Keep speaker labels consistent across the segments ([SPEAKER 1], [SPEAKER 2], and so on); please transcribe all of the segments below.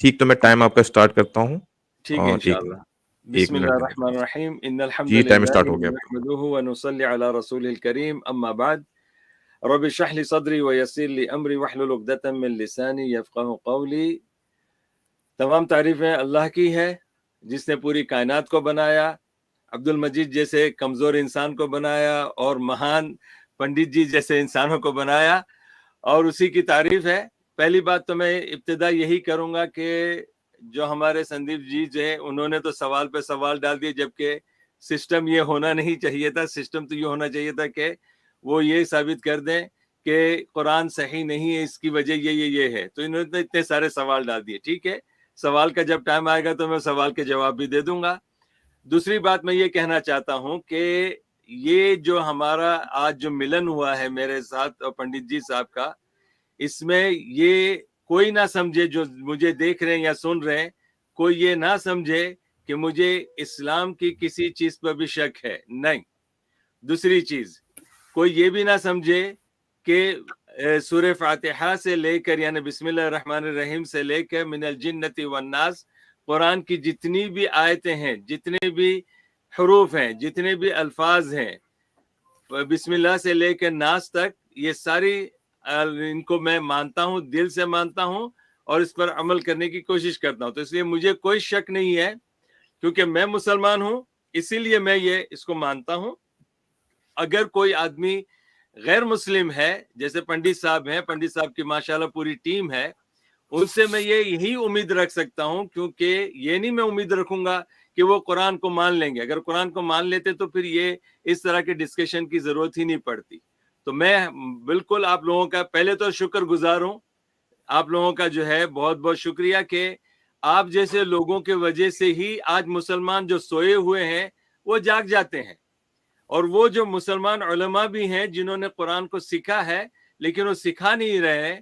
[SPEAKER 1] ٹھیک، تو میں ٹائم آپ کا اسٹارٹ کرتا ہوں.
[SPEAKER 2] ٹھیک ہے
[SPEAKER 1] ایک
[SPEAKER 2] انشاءاللہ.
[SPEAKER 1] ایک
[SPEAKER 2] بسم
[SPEAKER 1] منٹ
[SPEAKER 2] اللہ
[SPEAKER 1] دینے کا.
[SPEAKER 2] الرحمن الرحیم ان الحمد
[SPEAKER 1] جی ٹائم
[SPEAKER 2] للہ
[SPEAKER 1] اسٹارٹ ہو گیا آپ کا.
[SPEAKER 2] نحمده ونصلي على رسول الكريم اما بعد رب اشرح لي صدري ويسر لي امري واحلل عقدة من لساني يفقهوا قولي. تمام تعریفیں اللہ کی ہے جس نے پوری کائنات کو بنایا، عبد المجید جیسے کمزور انسان کو بنایا اور مہان پنڈت جی جیسے انسانوں کو بنایا، اور اسی کی تعریف ہے. پہلی بات تو میں ابتدا یہی کروں گا کہ جو ہمارے سندیپ جی جو ہے انہوں نے تو سوال پہ سوال ڈال دیے، جبکہ سسٹم یہ ہونا نہیں چاہیے تھا. سسٹم تو یہ ہونا چاہیے تھا کہ وہ یہ ثابت کر دیں کہ قرآن صحیح نہیں ہے، اس کی وجہ یہ ہے. تو انہوں نے اتنے سارے سوال ڈال دیے. ٹھیک ہے، سوال کا جب ٹائم آئے گا تو میں سوال کے جواب بھی دے دوں گا. دوسری بات میں یہ کہنا چاہتا ہوں کہ یہ جو ہمارا آج جو ملن ہوا ہے میرے ساتھ اور پنڈت جی صاحب کا، اس میں یہ کوئی نہ سمجھے جو مجھے دیکھ رہے ہیں یا سن رہے ہیں، کوئی یہ نہ سمجھے کہ مجھے اسلام کی کسی چیز پر بھی شک ہے. نہیں. دوسری چیز، کوئی یہ بھی نہ سمجھے کہ سورہ فاتحہ سے لے کر یعنی بسم اللہ الرحمن الرحیم سے لے کر من الجنت والناس قرآن کی جتنی بھی آیتیں ہیں، جتنے بھی حروف ہیں، جتنے بھی الفاظ ہیں، بسم اللہ سے لے کر ناس تک، یہ ساری ان کو میں مانتا ہوں، دل سے مانتا ہوں اور اس پر عمل کرنے کی کوشش کرتا ہوں. تو اس لیے مجھے کوئی شک نہیں ہے، کیونکہ میں مسلمان ہوں، اسی لیے میں یہ اس کو مانتا ہوں. اگر کوئی آدمی غیر مسلم ہے، جیسے پنڈت صاحب ہیں، پنڈت صاحب کی ماشاءاللہ پوری ٹیم ہے، ان سے میں یہی امید رکھ سکتا ہوں، کیونکہ یہ نہیں میں امید رکھوں گا کہ وہ قرآن کو مان لیں گے. اگر قرآن کو مان لیتے تو پھر یہ اس طرح کے ڈسکشن کی ضرورت ہی نہیں پڑتی. تو میں بالکل آپ لوگوں کا پہلے تو شکر گزار ہوں. آپ لوگوں کا جو ہے بہت بہت شکریہ کہ آپ جیسے لوگوں کے وجہ سے ہی آج مسلمان جو سوئے ہوئے ہیں وہ جاگ جاتے ہیں. اور وہ جو مسلمان علماء بھی ہیں جنہوں نے قرآن کو سیکھا ہے لیکن وہ سکھا نہیں رہے،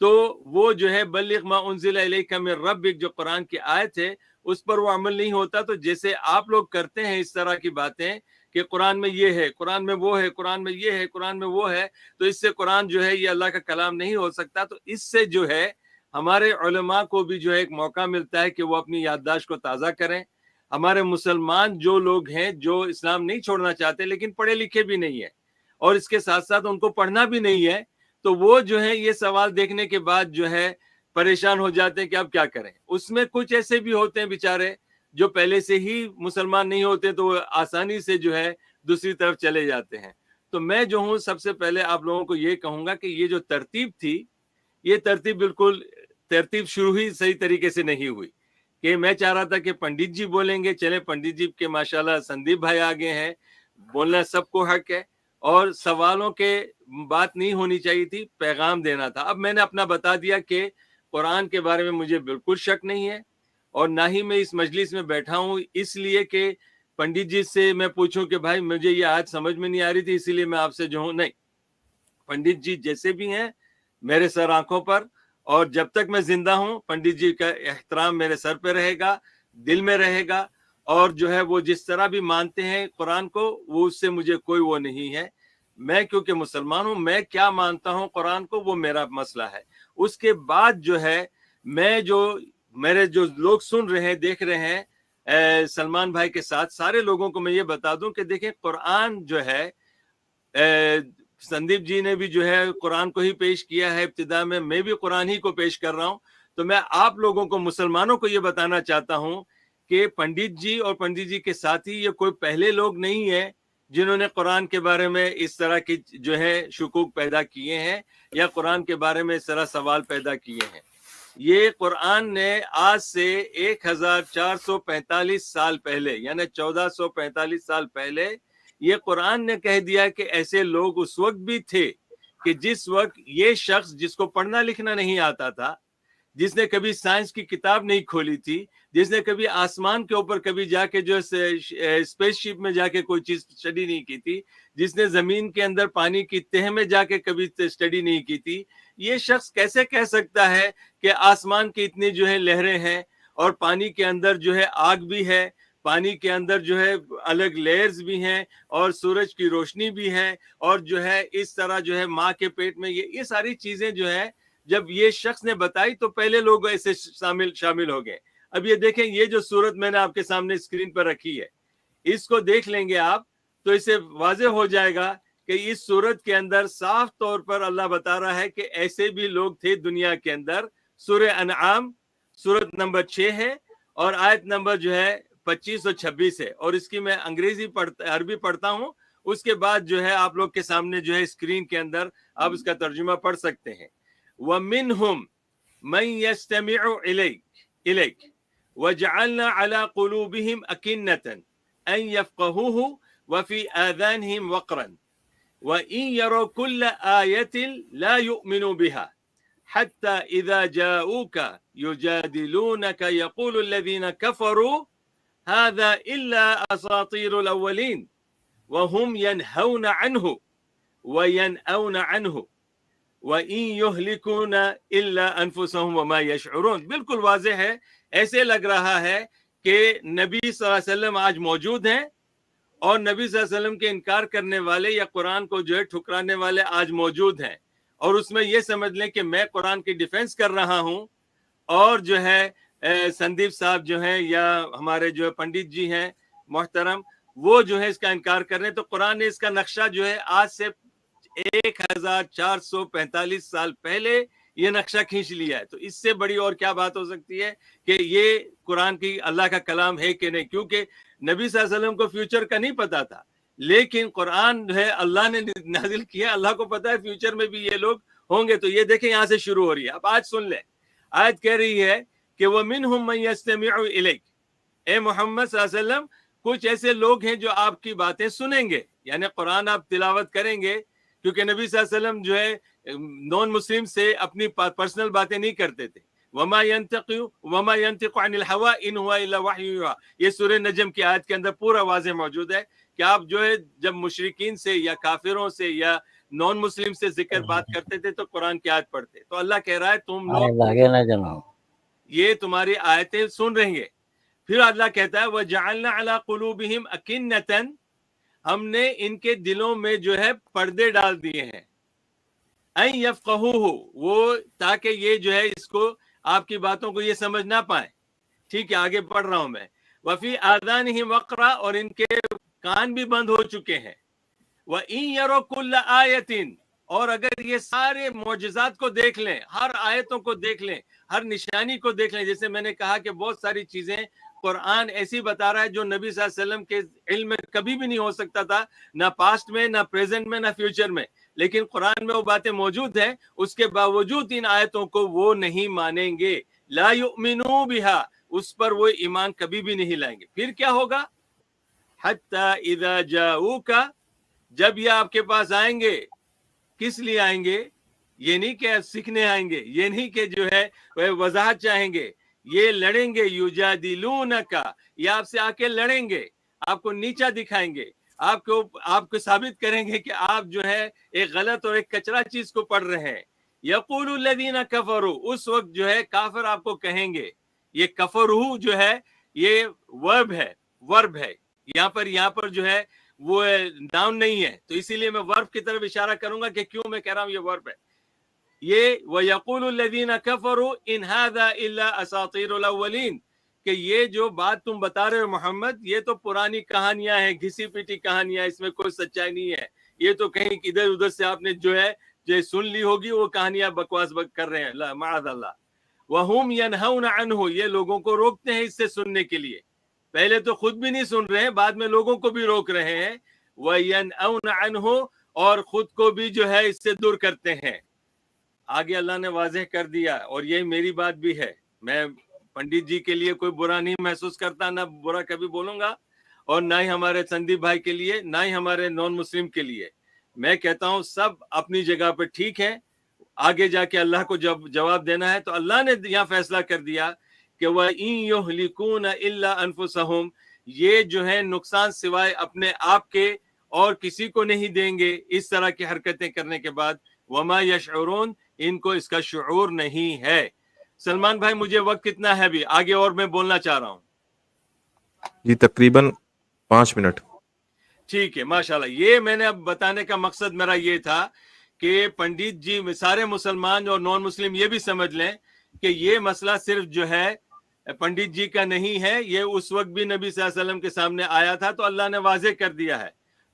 [SPEAKER 2] تو وہ جو ہے بلغ ما انزل الیک من ربک، جو قرآن کی آیت ہے اس پر وہ عمل نہیں ہوتا. تو جیسے آپ لوگ کرتے ہیں اس طرح کی باتیں کہ قرآن میں یہ ہے، قرآن میں وہ ہے، قرآن میں یہ ہے، قرآن میں وہ ہے، تو اس سے قرآن جو ہے یہ اللہ کا کلام نہیں ہو سکتا. تو اس سے جو ہے ہمارے علماء کو بھی جو ہے ایک موقع ملتا ہے کہ وہ اپنی یادداشت کو تازہ کریں. ہمارے مسلمان جو لوگ ہیں جو اسلام نہیں چھوڑنا چاہتے لیکن پڑھے لکھے بھی نہیں ہیں اور اس کے ساتھ ساتھ ان کو پڑھنا بھی نہیں ہے، تو وہ جو ہے یہ سوال دیکھنے کے بعد جو ہے پریشان ہو جاتے ہیں کہ اب کیا کریں. اس میں کچھ ایسے بھی ہوتے ہیں بیچارے جو پہلے سے ہی مسلمان نہیں ہوتے، تو وہ آسانی سے جو ہے دوسری طرف چلے جاتے ہیں. تو میں جو ہوں سب سے پہلے آپ لوگوں کو یہ کہوں گا کہ یہ جو ترتیب تھی، یہ ترتیب شروع ہی صحیح طریقے سے نہیں ہوئی. کہ میں چاہ رہا تھا کہ پنڈت جی بولیں گے، چلے پنڈت جی کے ماشاءاللہ سندیپ بھائی آگے ہیں، بولنا سب کو حق ہے، اور سوالوں کے بات نہیں ہونی چاہیے تھی، پیغام دینا تھا. اب میں نے اپنا بتا دیا کہ قرآن کے بارے میں مجھے بالکل شک نہیں ہے، اور نہ ہی میں اس مجلس میں بیٹھا ہوں اس لیے کہ پنڈت جی سے میں پوچھوں کہ بھائی مجھے یہ آج سمجھ میں نہیں آ رہی تھی اسی لیے میں آپ سے جو ہوں. نہیں، پنڈت جی جیسے بھی ہیں میرے سر آنکھوں پر، اور جب تک میں زندہ ہوں پنڈت جی کا احترام میرے سر پہ رہے گا، دل میں رہے گا، اور جو ہے وہ جس طرح بھی مانتے ہیں قرآن کو، وہ اس سے مجھے کوئی وہ نہیں ہے. میں کیونکہ مسلمان ہوں، میں کیا مانتا ہوں قرآن کو وہ میرا مسئلہ ہے. اس کے بعد جو ہے میں جو میرے جو لوگ سن رہے ہیں دیکھ رہے ہیں سلمان بھائی کے ساتھ سارے لوگوں کو میں یہ بتا دوں کہ دیکھیں قرآن جو ہے سندیپ جی نے بھی جو ہے قرآن کو ہی پیش کیا ہے ابتدا میں بھی قرآن ہی کو پیش کر رہا ہوں. تو میں آپ لوگوں کو مسلمانوں کو یہ بتانا چاہتا ہوں کہ پنڈت جی اور پنڈت جی کے ساتھی یہ کوئی پہلے لوگ نہیں ہیں جنہوں نے قرآن کے بارے میں اس طرح کی جو ہے شکوک پیدا کیے ہیں یا قرآن کے بارے میں اس طرح سوال پیدا کیے ہیں. یہ قرآن نے آج سے 1445 سال پہلے یعنی 1445 سال پہلے یہ قرآن نے کہہ دیا کہ ایسے لوگ اس وقت بھی تھے کہ جس وقت یہ شخص جس کو پڑھنا لکھنا نہیں آتا تھا، جس نے کبھی سائنس کی کتاب نہیں کھولی تھی، جس نے کبھی آسمان کے اوپر کبھی جا کے جو اسپیس شپ میں جا کے کوئی چیز اسٹڈی نہیں کی تھی، جس نے زمین کے اندر پانی کی تہ میں جا کے کبھی اسٹڈی نہیں کی تھی، یہ شخص کیسے کہہ سکتا ہے کہ آسمان کی اتنی جو ہے لہریں ہیں اور پانی کے اندر جو ہے آگ بھی ہے، پانی کے اندر جو ہے الگ لیئرز بھی ہیں اور سورج کی روشنی بھی ہے، اور جو ہے اس طرح جو ہے ماں کے پیٹ میں یہ ساری چیزیں جو ہے جب یہ شخص نے بتائی تو پہلے لوگ ایسے شامل ہو گئے. اب یہ دیکھیں یہ جو صورت میں نے آپ کے سامنے اسکرین پر رکھی ہے اس کو دیکھ لیں گے آپ تو اس سے واضح ہو جائے گا کہ اس صورت کے اندر صاف طور پر اللہ بتا رہا ہے کہ ایسے بھی لوگ تھے دنیا کے اندر. سورہ انعام صورت نمبر 6 ہے اور آیت نمبر جو ہے 25 اور 26 ہے, اور اس کی میں عربی پڑھتا ہوں, اس کے بعد جو ہے آپ لوگ کے سامنے جو ہے اسکرین کے اندر آپ اس کا ترجمہ پڑھ سکتے ہیں. وَمِنْهُمْ مَنْ يَسْتَمِعُ إِلَيْكَ وَجَعَلْنَا عَلَى قُلُوبِهِمْ أَكِنَّةً أَنْ يَفْقَهُوهُ وَفِي آذَانِهِمْ وَقْرًا وَإِنْ يَرَوْا كُلَّ آيَةٍ لَا يُؤْمِنُوا بِهَا حتى إذا جاءوك يجادلونك يقول الذين كفروا هذا إلا أساطير الأولين وهم ينهون عنه وينأون عنه وَإِن يُهْلِكُونَ إِلَّا أَنفُسَهُمْ وَمَا يَشْعُرُونَ. بالکل واضح ہے, ایسے لگ رہا ہے کہ نبی صلی اللہ علیہ وسلم آج موجود ہیں اور نبی صلی اللہ علیہ وسلم کے انکار کرنے والے یا قرآن کو جو ہے ٹھکرانے والے آج موجود ہیں, اور اس میں یہ سمجھ لیں کہ میں قرآن کی ڈیفنس کر رہا ہوں اور جو ہے سندیپ صاحب جو ہیں یا ہمارے جو ہے پنڈت جی ہیں محترم وہ جو ہے اس کا انکار کر رہے ہیں. تو قرآن نے اس کا نقشہ جو ہے آج سے 1445 سال پہلے یہ نقشہ کھینچ لیا ہے. تو اس سے بڑی اور کیا بات ہو سکتی ہے کہ یہ قرآن کی اللہ کا کلام ہے کہ نہیں, کیونکہ نبی صلی اللہ علیہ وسلم کو فیوچر کا نہیں پتا تھا, لیکن قرآن جو ہے اللہ نے نازل کیا, اللہ کو پتا ہے فیوچر میں بھی یہ لوگ ہوں گے. تو یہ دیکھیں یہاں سے شروع ہو رہی ہے. اب آج سن لیں, آیت کہہ رہی ہے کہ وَمِنْهُمْ مَنْ يَسْتَمِعُ إِلَيْكَ, اے محمد صلی اللہ علیہ وسلم کچھ ایسے لوگ ہیں جو آپ کی باتیں سنیں گے, یعنی قرآن آپ تلاوت کریں گے, کیونکہ نبی صلی اللہ علیہ وسلم جو ہے نان مسلم سے اپنی پرسنل باتیں نہیں کرتے تھے. وَمَا يَنْتِقُ عَنِ الْهَوَىٰ إِنْ هُوَ إِلَّا وَحْيٌ يُوحَىٰ, یہ سورہ نجم کی آیت کے اندر پورا واضح موجود ہے کہ آپ جو ہے جب مشرکین سے یا کافروں سے یا نان مسلم سے ذکر بات کرتے تھے تو قرآن کی آیت پڑھتے. تو اللہ کہہ رہا ہے تم لوگ یہ تمہاری آیتیں سن رہیں گے. پھر اللہ کہتا ہے وَجَعَلْنَا عَلَىٰ قُلُوبِهِمْ أَكِنَّةً, ہم نے ان کے دلوں میں جو ہے پردے ڈال دیے ہیں, اَن يَفْقَهُوهُ, وہ تاکہ یہ جو ہے اس کو آپ کی باتوں کو یہ سمجھ نہ پائیں. ٹھیک ہے, آگے پڑھ رہا ہوں میں. وَفِي آذَانِهِمْ وَقْرًا, اور ان کے کان بھی بند ہو چکے ہیں. وَإِن يَرَوْا كُلَّ آيَةٍ, اور اگر یہ سارے معجزات کو دیکھ لیں, ہر آیتوں کو دیکھ لیں, ہر نشانی کو دیکھ لیں, جیسے میں نے کہا کہ بہت ساری چیزیں قرآن ایسی بتا رہا ہے جو نبی صلی اللہ علیہ وسلم کے علم میں کبھی بھی نہیں ہو سکتا تھا, نہ پاسٹ میں, نہ پریزنٹ میں, نہ فیوچر میں, لیکن قرآن میں وہ باتیں موجود ہیں. اس کے باوجود ان آیتوں کو وہ نہیں مانیں گے. لا یؤمنون بہا, اس پر وہ ایمان کبھی بھی نہیں لائیں گے. پھر کیا ہوگا؟ حتی اذا جاؤک, جب یہ آپ کے پاس آئیں گے. کس لیے آئیں گے؟ یہ نہیں کہ سیکھنے آئیں گے, یہ نہیں کہ جو ہے وضاحت چاہیں گے, یہ لڑیں گے. یجادلونک, یہ آپ سے آ کے لڑیں گے, آپ کو نیچا دکھائیں گے, آپ کو ثابت کریں گے کہ آپ جو ہے ایک غلط اور ایک کچرا چیز کو پڑھ رہے ہیں. یقول الذین کفروا, اس وقت جو ہے کافر آپ کو کہیں گے. یہ کفروا جو ہے یہ ورب ہے, یہاں پر جو ہے وہ ناؤن نہیں ہے, تو اسی لیے میں ورب کی طرف اشارہ کروں گا کہ کیوں میں کہہ رہا ہوں یہ ورب ہے. یہ وَيَقُولُ الَّذِينَ كَفَرُوا إِنْ هَذَا إِلَّا أَسَاطِيرُ الْأَوَّلِينَ, کہ یہ جو بات تم بتا رہے ہو محمد, یہ تو پرانی کہانیاں ہیں, گھسی پیٹی کہانیاں, اس میں کوئی سچائی نہیں ہے. یہ تو کہیں ادھر ادھر سے آپ نے جو ہے جو سن لی ہوگی, وہ کہانیاں بکواس کر رہے ہیں, معاذ اللہ. وَهُمْ يَنْهَوْنَ عَنْهُ, یہ لوگوں کو روکتے ہیں اس سے سننے کے لیے. پہلے تو خود بھی نہیں سن رہے ہیں, بعد میں لوگوں کو بھی روک رہے ہیں. وَيَنْأَوْنَ عَنْهُ, اور خود کو بھی جو ہے اس سے دور کرتے ہیں. آگے اللہ نے واضح کر دیا, اور یہ میری بات بھی ہے, میں پنڈت جی کے لیے کوئی برا نہیں محسوس کرتا, نہ برا کبھی بولوں گا, اور نہ ہی ہمارے سندیپ بھائی کے لیے, نہ ہی ہمارے نان مسلم کے لیے. میں کہتا ہوں سب اپنی جگہ پہ ٹھیک ہے, آگے جا کے اللہ کو جب جواب دینا ہے. تو اللہ نے یہاں فیصلہ کر دیا کہ وَإِن يُهْلِكُونَ إِلَّا أَنفُسَهُمْ, یہ جو ہے نقصان سوائے اپنے آپ کے اور کسی کو نہیں دیں گے اس طرح کی حرکتیں کرنے کے بعد. وَمَا يَشْعُرُونَ, ان کو اس کا شعور نہیں ہے. سلمان بھائی مجھے وقت کتنا ہے ابھی آگے, اور میں بولنا چاہ رہا ہوں.
[SPEAKER 1] جی تقریباً 5 منٹ.
[SPEAKER 2] ٹھیک ہے, ماشاءاللہ. یہ میں نے اب بتانے کا مقصد میرا یہ تھا کہ پنڈت جی سارے مسلمان اور نان مسلم یہ بھی سمجھ لیں کہ یہ مسئلہ صرف جو ہے پنڈت جی کا نہیں ہے، یہ اس وقت بھی نبی صلی اللہ علیہ وسلم کے سامنے آیا تھا تو اللہ نے واضح کر دیا ہے.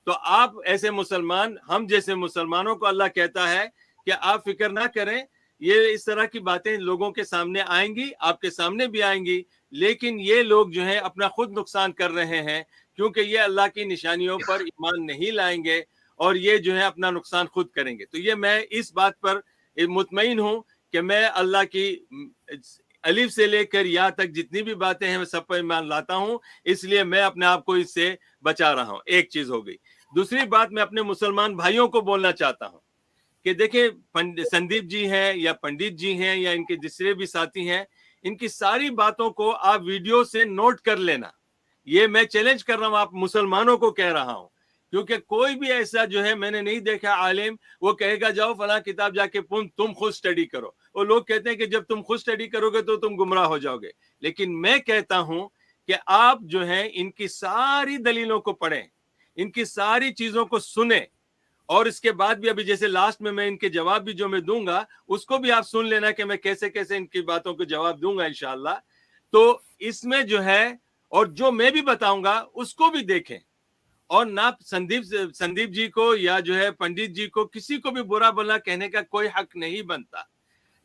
[SPEAKER 2] تو آپ ایسے مسلمان، ہم جیسے مسلمانوں کو اللہ کہتا ہے کہ آپ فکر نہ کریں، یہ اس طرح کی باتیں لوگوں کے سامنے آئیں گی، آپ کے سامنے بھی آئیں گی، لیکن یہ لوگ جو ہیں اپنا خود نقصان کر رہے ہیں، کیونکہ یہ اللہ کی نشانیوں پر ایمان نہیں لائیں گے اور یہ جو ہے اپنا نقصان خود کریں گے. تو یہ میں اس بات پر مطمئن ہوں کہ میں اللہ کی الف سے لے کر یا تک جتنی بھی باتیں ہیں میں سب پر ایمان لاتا ہوں، اس لیے میں اپنے آپ کو اس سے بچا رہا ہوں. ایک چیز ہو گئی. دوسری بات میں اپنے مسلمان بھائیوں کو بولنا چاہتا ہوں کہ دیکھیں سندیپ جی ہیں یا پنڈت جی ہیں یا ان کے دوسرے بھی ساتھی ہیں، ان کی ساری باتوں کو آپ ویڈیو سے نوٹ کر لینا. یہ میں چیلنج کر رہا ہوں، آپ مسلمانوں کو کہہ رہا ہوں، کیونکہ کوئی بھی ایسا جو ہے میں نے نہیں دیکھا عالم وہ کہے گا جاؤ فلاں کتاب جا کے تم خود سٹڈی کرو. وہ لوگ کہتے ہیں کہ جب تم خود سٹڈی کرو گے تو تم گمراہ ہو جاؤ گے، لیکن میں کہتا ہوں کہ آپ جو ہیں ان کی ساری دلیلوں کو پڑھیں، ان کی ساری چیزوں کو سنیں، اور اس کے بعد بھی ابھی جیسے لاسٹ میں ان کے جواب بھی جو میں دوں گا اس کو بھی آپ سن لینا کہ میں کیسے کیسے ان کی باتوں کو جواب دوں گا انشاءاللہ. تو اس میں جو ہے اور جو میں بھی بتاؤں گا اس کو بھی دیکھیں، اور نہ سندیپ جی کو یا جو ہے پنڈت جی کو کسی کو بھی برا بلا کہنے کا کوئی حق نہیں بنتا.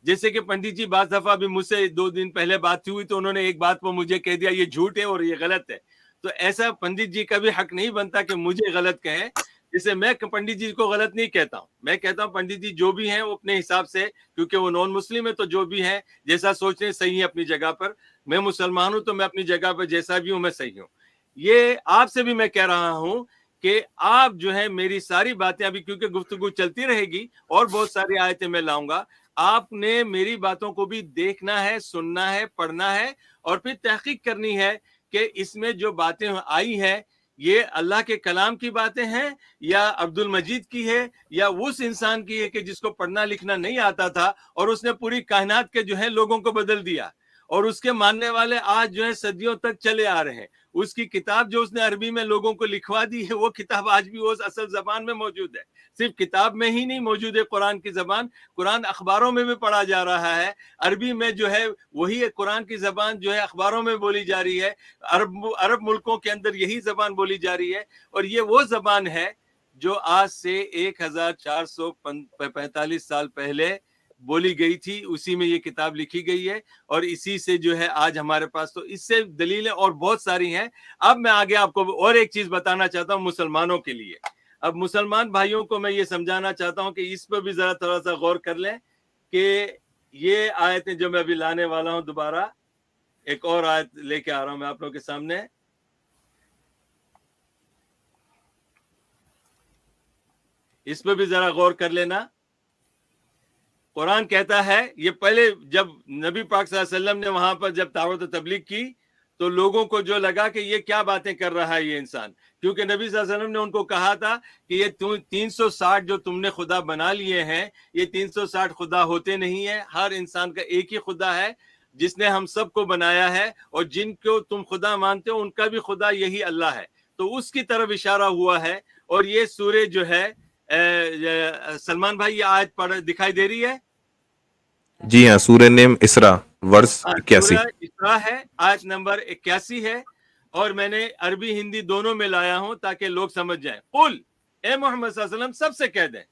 [SPEAKER 2] جیسے کہ پنڈت جی بعض دفعہ بھی مجھ سے 2 دن پہلے بات ہوئی تو انہوں نے ایک بات پر مجھے کہہ دیا یہ جھوٹ ہے اور یہ غلط ہے. تو ایسا پنڈت جی کا بھی حق نہیں بنتا کہ مجھے غلط کہیں. جیسے میں پنڈت جی کو غلط نہیں کہتا ہوں، میں کہتا ہوں پنڈت جی جو بھی ہیں وہ اپنے حساب سے، کیونکہ وہ نان مسلم ہے تو جو بھی ہیں جیسا سوچ رہے ہیں صحیح ہے اپنی جگہ پر. میں مسلمان ہوں تو میں اپنی جگہ پر جیسا بھی ہوں میں صحیح ہوں. یہ آپ سے بھی میں کہہ رہا ہوں کہ آپ جو ہے میری ساری باتیں ابھی کیونکہ گفتگو چلتی رہے گی اور بہت ساری آیتیں میں لاؤں گا، آپ نے میری باتوں کو بھی دیکھنا ہے، سننا ہے، پڑھنا ہے اور پھر تحقیق کرنی ہے کہ اس میں جو باتیں آئی ہیں یہ اللہ کے کلام کی باتیں ہیں یا عبد المجید کی ہے یا اس انسان کی ہے کہ جس کو پڑھنا لکھنا نہیں آتا تھا اور اس نے پوری کائنات کے جو ہے لوگوں کو بدل دیا اور اس کے ماننے والے آج جو ہے صدیوں تک چلے آ رہے ہیں. اس کی کتاب جو اس نے عربی میں لوگوں کو لکھوا دی ہے وہ کتاب آج بھی وہ اصل زبان میں موجود ہے. صرف کتاب میں ہی نہیں موجود ہے قرآن کی زبان، قرآن اخباروں میں بھی پڑھا جا رہا ہے. عربی میں جو ہے وہی قرآن کی زبان جو ہے اخباروں میں بولی جا رہی ہے. عرب ملکوں کے اندر یہی زبان بولی جا رہی ہے اور یہ وہ زبان ہے جو آج سے 1445 سال پہلے بولی گئی تھی، اسی میں یہ کتاب لکھی گئی ہے اور اسی سے جو ہے آج ہمارے پاس. تو اس سے دلیلیں اور بہت ساری ہیں. اب میں آگے آپ کو اور ایک چیز بتانا چاہتا ہوں مسلمانوں کے لیے. اب مسلمان بھائیوں کو میں یہ سمجھانا چاہتا ہوں کہ اس پر بھی ذرا تھوڑا سا غور کر لیں کہ یہ آیتیں جو میں ابھی لانے والا ہوں، دوبارہ ایک اور آیت لے کے آ رہا ہوں میں آپ لوگوں کے سامنے. اس پہ بھی ذرا غور کر لینا. قرآن کہتا ہے، یہ پہلے جب نبی پاک صلی اللہ علیہ وسلم نے وہاں پر جب دعوت و تبلیغ کی تو لوگوں کو جو لگا کہ یہ کیا باتیں کر رہا ہے یہ انسان، کیونکہ نبی صلی اللہ علیہ وسلم نے ان کو کہا تھا کہ یہ 360 جو تم نے خدا بنا لیے ہیں یہ 360 خدا ہوتے نہیں ہیں. ہر انسان کا ایک ہی خدا ہے جس نے ہم سب کو بنایا ہے، اور جن کو تم خدا مانتے ہو ان کا بھی خدا یہی اللہ ہے. تو اس کی طرف اشارہ ہوا ہے. اور یہ سورہ جو ہے سلمان بھائی یہ آیت پڑھ دکھائی دے رہی ہے؟
[SPEAKER 1] جی ہاں، سورہ نیم اسراء ورس 81.
[SPEAKER 2] سورہ اسراء ہے، آیت نمبر 81 ہے، اور میں نے عربی ہندی دونوں میں لایا ہوں تاکہ لوگ سمجھ جائیں. قل، اے محمد صلی اللہ علیہ وسلم سب سے کہہ دیں،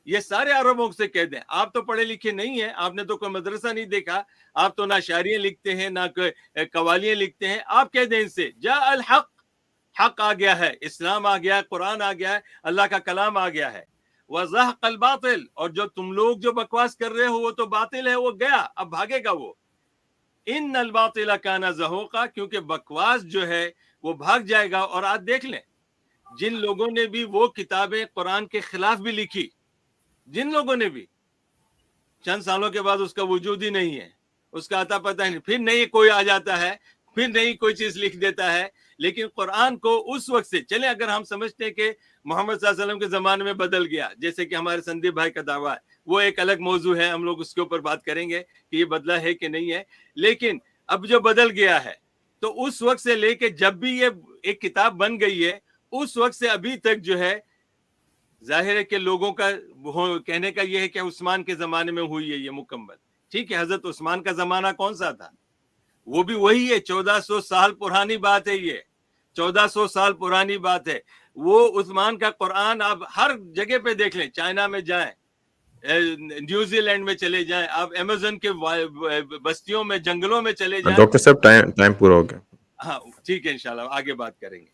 [SPEAKER 2] یہ سارے عربوں سے کہہ دیں. آپ تو پڑھے لکھے نہیں ہیں، آپ نے تو کوئی مدرسہ نہیں دیکھا، آپ تو نہ شاعریاں لکھتے ہیں نہ قوالیاں لکھتے ہیں. آپ کہہ دیں ان سے جاء الحق، حق آ گیا ہے، اسلام آ گیا ہے، قرآن آ گیا ہے، اللہ کا کلام آ گیا ہے. وزحق الباطل، اور جو تم لوگ جو بکواس کر رہے ہو وہ تو باطل ہے، وہ گیا، اب بھاگے گا وہ. ان الباطل کان زہوقا، کیونکہ بکواس جو ہے وہ بھاگ جائے گا. اور آج دیکھ لیں جن لوگوں نے بھی وہ کتابیں قرآن کے خلاف بھی لکھی، جن لوگوں نے بھی، چند سالوں کے بعد اس کا وجود ہی نہیں ہے، اس کا عطا پتہ ہی نہیں، پھر نئی کوئی آ جاتا ہے، پھر نئی کوئی چیز لکھ دیتا ہے. لیکن قرآن کو اس وقت سے چلے، اگر ہم سمجھتے ہیں کہ محمد صلی اللہ علیہ وسلم کے زمانے میں بدل گیا جیسے کہ ہمارے سندیپ بھائی کا دعویٰ ہے، وہ ایک الگ موضوع ہے، ہم لوگ اس کے اوپر بات کریں گے کہ یہ بدلا ہے کہ نہیں ہے. لیکن اب جو بدل گیا ہے تو اس وقت سے لے کے جب بھی یہ ایک کتاب بن گئی ہے اس وقت سے ابھی تک جو ہے ظاہر ہے کہ لوگوں کا کہنے کا یہ ہے کہ عثمان کے زمانے میں ہوئی ہے یہ مکمل. ٹھیک ہے، حضرت عثمان کا زمانہ کون سا تھا؟ وہ بھی وہی ہے، 1400 سال پرانی بات ہے، یہ 1400 سال پرانی بات ہے. وہ عثمان کا قرآن آپ ہر جگہ پہ دیکھ لیں، چائنا میں جائیں، نیوزی لینڈ میں چلے جائیں، آپ امیزون کے بستیوں میں، جنگلوں میں چلے جائیں.
[SPEAKER 1] ڈاکٹر صاحب ٹائم پورا ہو گیا.
[SPEAKER 2] ہاں ٹھیک ہے، انشاءاللہ آگے بات کریں گے.